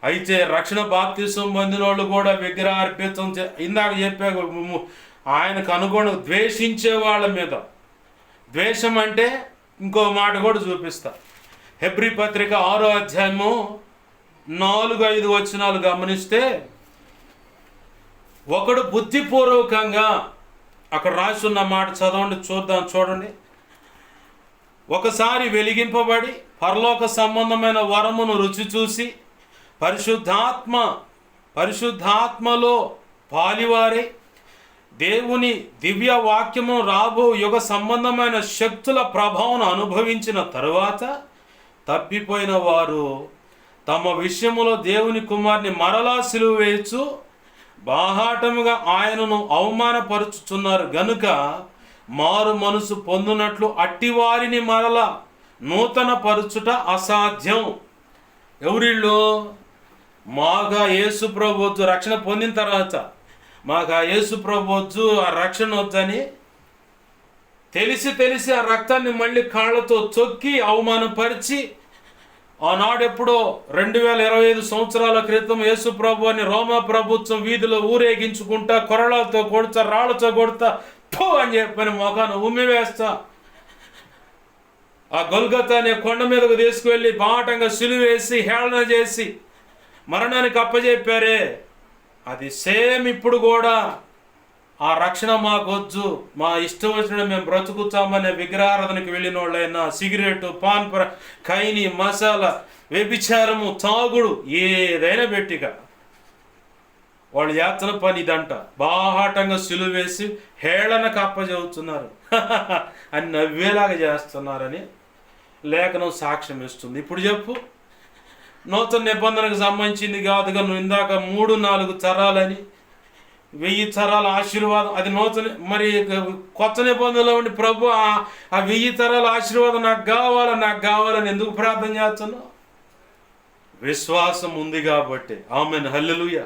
అయితే రక్షణ బాప్తిసం పొందిన వాళ్ళు కూడా విగ్రహార్పితం ఇందాక చెప్పా, ఆయనకు అనుగుణంగా ద్వేషించే వాళ్ళ మీద. ద్వేషం అంటే ఇంకో మాట కూడా చూపిస్తా. హెబ్రీ పత్రిక 6వ అధ్యాయము 4-5 వచనాలు గమనిస్తే, ఒకడు బుద్ధిపూర్వకంగా, అక్కడ రాసున్న మాట చదవండి, చూడండి. ఒకసారి వెలిగింపబడి పరలోక సంబంధమైన వరమును రుచి చూసి పరిశుద్ధాత్మలో పాలివారే దేవుని దివ్య వాక్యము రాబో యుగ సంబంధమైన శక్తుల ప్రభావం అనుభవించిన తరువాత తప్పిపోయిన వారు తమ విషయములో దేవుని కుమారుని మరలా సిలువ వేయచ్చు బాహాటముగా ఆయనను అవమానపరుచుచున్నారు గనుక మారు మనసు పొందునట్లు అట్టివారిని మరల నూతన పరుచుట అసాధ్యం. ఎవరిళ్ళు? మాగా యేసు ప్రభు వద్దు, రక్షణ పొందిన తర్వాత మాగా యేసు ప్రభు వద్దు, ఆ రక్షణ వద్దని తెలిసి ఆ రక్తాన్ని మళ్ళీ కాళ్ళతో చొక్కి అవమానపరిచి, ఆనాడెప్పుడో 2025 సంవత్సరాల క్రితం యేసు ప్రభు అని రోమా ప్రభుత్వం వీధిలో ఊరేగించుకుంటా, కొరళాలతో కొడతా, రాళ్ళతో కొడతా, థూ అని చెప్పని మొఖాన్ని ఉమ్మివేస్తా, ఆ గొల్గతా అనే కొండ మీదకు తీసుకువెళ్ళి బాటంగా సిలువేసి హేళన చేసి మరణానికి అప్పచెప్పారే, అది సేమ్ ఇప్పుడు కూడా ఆ రక్షణ మాకొద్దు, మా ఇష్టం వచ్చిన మేము బ్రతుకుతామనే విగ్రహారాధనకి వెళ్ళిన వాళ్ళైనా సిగరెట్, పాన్, ఖైని, మసాలా, వ్యభిచారము, తాగుడు ఏదైనా పెట్టిగా వాళ్ళు యాత్ర పని ఇదంట. బాహాటంగా సిలువేసి హేళనకు అప్పచెబుతున్నారు అని నవ్వేలాగా చేస్తున్నారని లేఖనం సాక్ష్యం ఇస్తుంది. ఇప్పుడు చెప్పు, నూతన నిబంధనకు సంబంధించింది కాదుగా, నువ్వు ఇందాక 3-4 తరాలని 1000 తరాల ఆశీర్వాదం, అది నూతన. మరి కొత్త నిబంధనలో ఉండి ప్రభు ఆ 1000 తరాల ఆశీర్వాదం నాకు కావాలని ఎందుకు ప్రార్థన చేస్తున్నావు? విశ్వాసం ఉంది కాబట్టి. ఆమేన్, హల్లెలూయా.